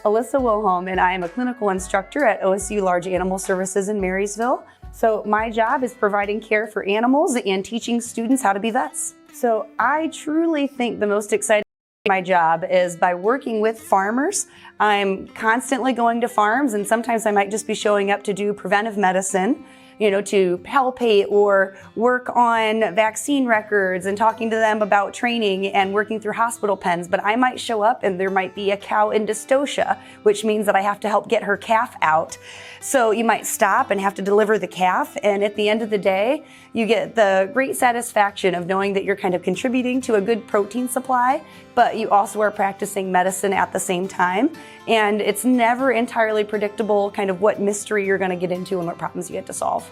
Alissa Wilhelm, and I am a clinical instructor at OSU Large Animal Services in Marysville. So my job is providing care for animals and teaching students how to be vets. So I truly think the most exciting my job is by working with farmers. I'm constantly going to farms, and sometimes I might just be showing up to do preventive medicine, to palpate or work on vaccine records and talking to them about training and working through hospital pens. But I might show up and there might be a cow in dystocia, which means that I have to help get her calf out. So you might stop and have to deliver the calf. And at the end of the day, you get the great satisfaction of knowing that you're kind of contributing to a good protein supply, but you also are practicing medicine at the same time. And it's never entirely predictable kind of what mystery you're going to get into and what problems you get to solve.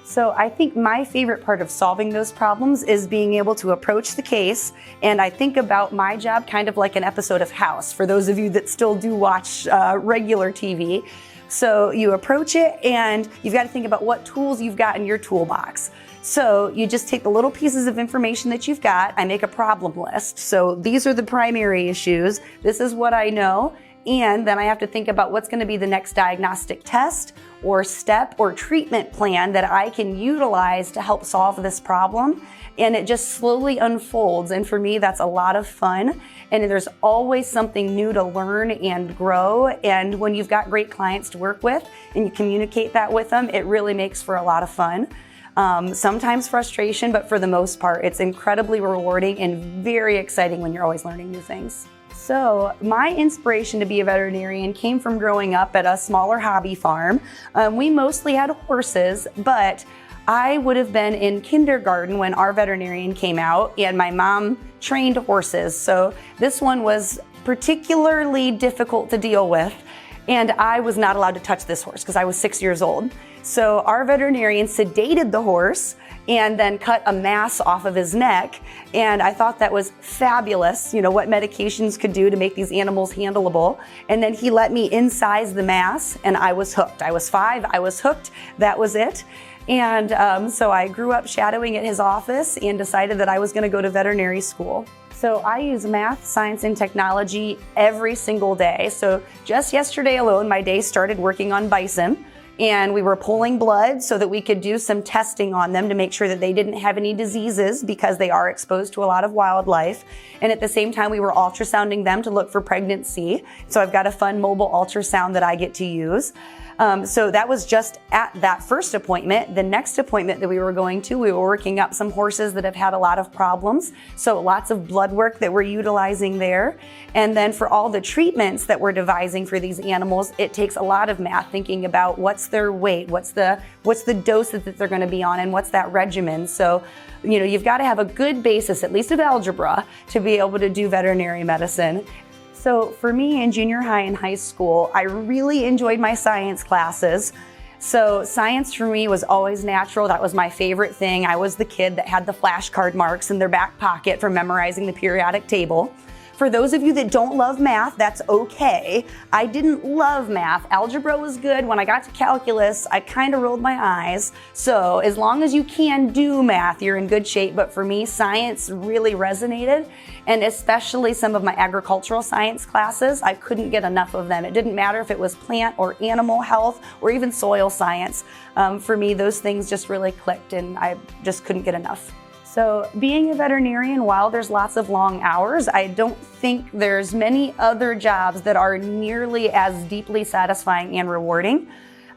So I think my favorite part of solving those problems is being able to approach the case. And I think about my job kind of like an episode of House, for those of you that still do watch regular TV. So you approach it and you've got to think about what tools you've got in your toolbox. So you just take the little pieces of information that you've got. I make a problem list. So these are the primary issues. This is what I know. And then I have to think about what's going to be the next diagnostic test or step or treatment plan that I can utilize to help solve this problem. And it just slowly unfolds. And for me, that's a lot of fun. And there's always something new to learn and grow. And when you've got great clients to work with and you communicate that with them, it really makes for a lot of fun. Sometimes frustration, but for the most part, it's incredibly rewarding and very exciting when you're always learning new things. So my inspiration to be a veterinarian came from growing up at a smaller hobby farm. We mostly had horses, but I would have been in kindergarten when our veterinarian came out, and my mom trained horses. So this one was particularly difficult to deal with, and I was not allowed to touch this horse because I was 6 years old. So our veterinarian sedated the horse and then cut a mass off of his neck. And I thought that was fabulous, what medications could do to make these animals handleable. And then he let me incise the mass and I was hooked. I was 5, I was hooked, that was it. And so I grew up shadowing at his office and decided that I was gonna go to veterinary school. So I use math, science, and technology every single day. So just yesterday alone, my day started working on bison. And we were pulling blood so that we could do some testing on them to make sure that they didn't have any diseases because they are exposed to a lot of wildlife. And at the same time, we were ultrasounding them to look for pregnancy. So I've got a fun mobile ultrasound that I get to use. So that was just at that first appointment. The next appointment that we were going to, we were working up some horses that have had a lot of problems. So lots of blood work that we're utilizing there. And then for all the treatments that we're devising for these animals, it takes a lot of math, thinking about what's their weight, what's the dose that they're going to be on, and what's that regimen. So, you've got to have a good basis, at least of algebra, to be able to do veterinary medicine. So for me in junior high and high school, I really enjoyed my science classes. So science for me was always natural. That was my favorite thing. I was the kid that had the flashcard marks in their back pocket for memorizing the periodic table. For those of you that don't love math, that's okay. I didn't love math. Algebra was good. When I got to calculus, I kind of rolled my eyes. So as long as you can do math, you're in good shape. But for me, science really resonated. And especially some of my agricultural science classes, I couldn't get enough of them. It didn't matter if it was plant or animal health or even soil science. For me, those things just really clicked and I just couldn't get enough. So being a veterinarian, while there's lots of long hours, I don't think there's many other jobs that are nearly as deeply satisfying and rewarding.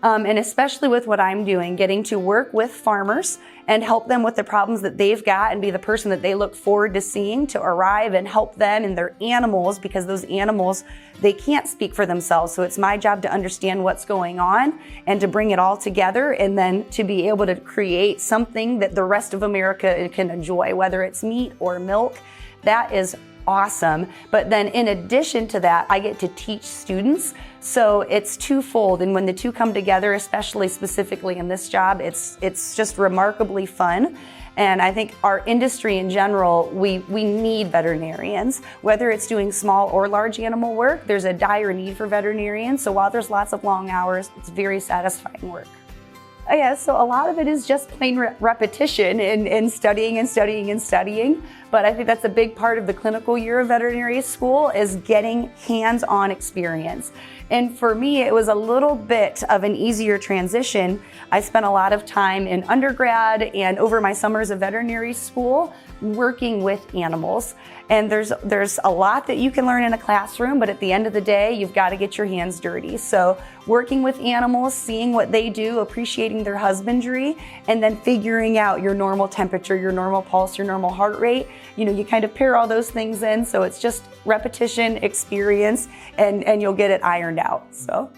And especially with what I'm doing, getting to work with farmers and help them with the problems that they've got and be the person that they look forward to seeing to arrive and help them and their animals, because those animals, they can't speak for themselves. So it's my job to understand what's going on and to bring it all together and then to be able to create something that the rest of America can enjoy, whether it's meat or milk. That is awesome. But then in addition to that, I get to teach students. So it's twofold. And when the two come together, especially specifically in this job, it's just remarkably fun. And I think our industry in general, we need veterinarians. Whether it's doing small or large animal work, there's a dire need for veterinarians. So while there's lots of long hours, it's very satisfying work. Yeah, so a lot of it is just plain repetition and studying and studying and studying. but I think that's a big part of the clinical year of veterinary school is getting hands-on experience. And for me, it was a little bit of an easier transition. I spent a lot of time in undergrad and over my summers of veterinary school working with animals. And there's a lot that you can learn in a classroom, but at the end of the day, you've got to get your hands dirty. So working with animals, seeing what they do, appreciating their husbandry, and then figuring out your normal temperature, your normal pulse, your normal heart rate. You know, you kind of pair all those things in, so it's just repetition, experience, and you'll get it ironed out. So.